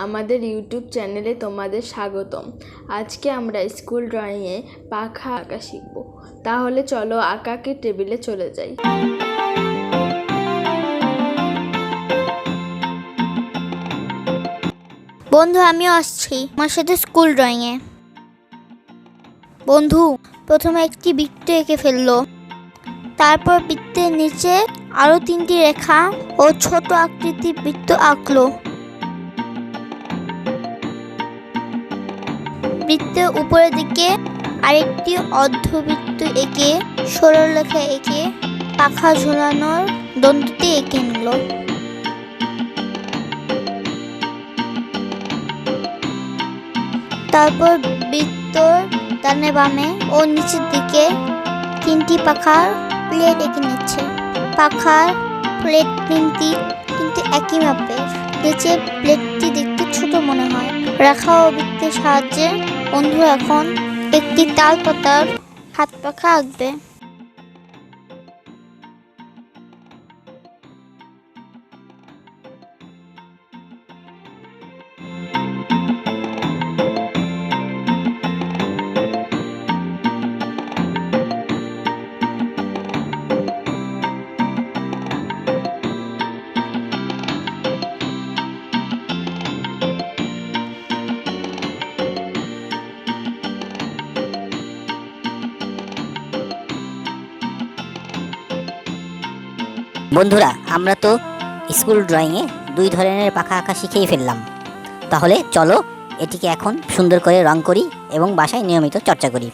আমাদের ইউটিউব চ্যানেলে তোমাদের স্বাগতম। আজকে আমরা স্কুল ড্রয়িংয়ে পাখা আঁকা শিখব। তাহলে চলো আঁকাকে টেবিলে চলে যাই। বন্ধু, আমিও আসছি আমার সাথে স্কুল ড্রয়িংয়ে। বন্ধু প্রথমে একটি বৃত্ত এঁকে ফেললো, তারপর বৃত্তের নিচে আরো 3টি রেখা ও ছোট আকৃতির বৃত্ত আঁকলো। বৃত্তের উপরের দিকে আরেকটি অর্ধবৃত্ত এঁকে সরলরেখা এঁকে পাখা ঝোলানোর দণ্ডটি এঁকে নিল। তারপর বৃত্তর ডানে বামে ও নিচের দিকে 3টি পাখার প্লেট এঁকে নিচ্ছে। পাখার প্লেট 3টি কিন্তু একই মাপের। নিচের প্লেটটি দেখতে ছোট মনে হয়। রেখা ও বৃত্তের সাহায্যে বন্ধু এখন একটি তাল পাতার হাত পাখা আঁকবে। বন্ধুরা, আমরা তো স্কুল ড্রয়িংয়ে 2 ধরনের পাখা আঁকা শিখেই ফেললাম। তাহলে চলো এটিকে এখন সুন্দর করে রং করি এবং বাসায় নিয়মিত চর্চা করি।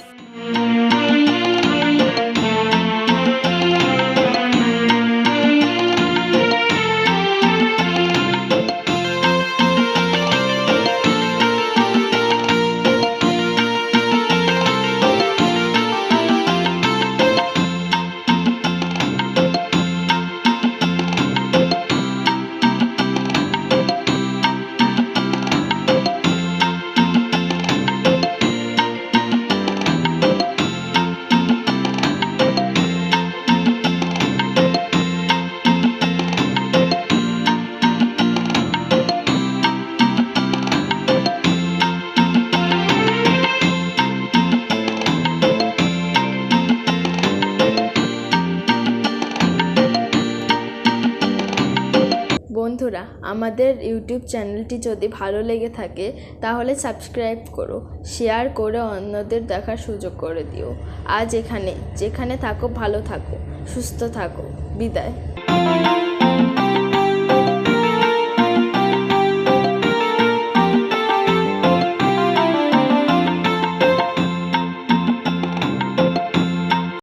বন্ধুরা, আমাদের ইউটিউব চ্যানেলটি যদি ভালো লেগে থাকে তাহলে সাবস্ক্রাইব করো, শেয়ার করে অন্যদের দেখার সুযোগ করে দিও। আজ যেখানে থাকো ভালো থাকো, সুস্থ থাকো। বিদায়।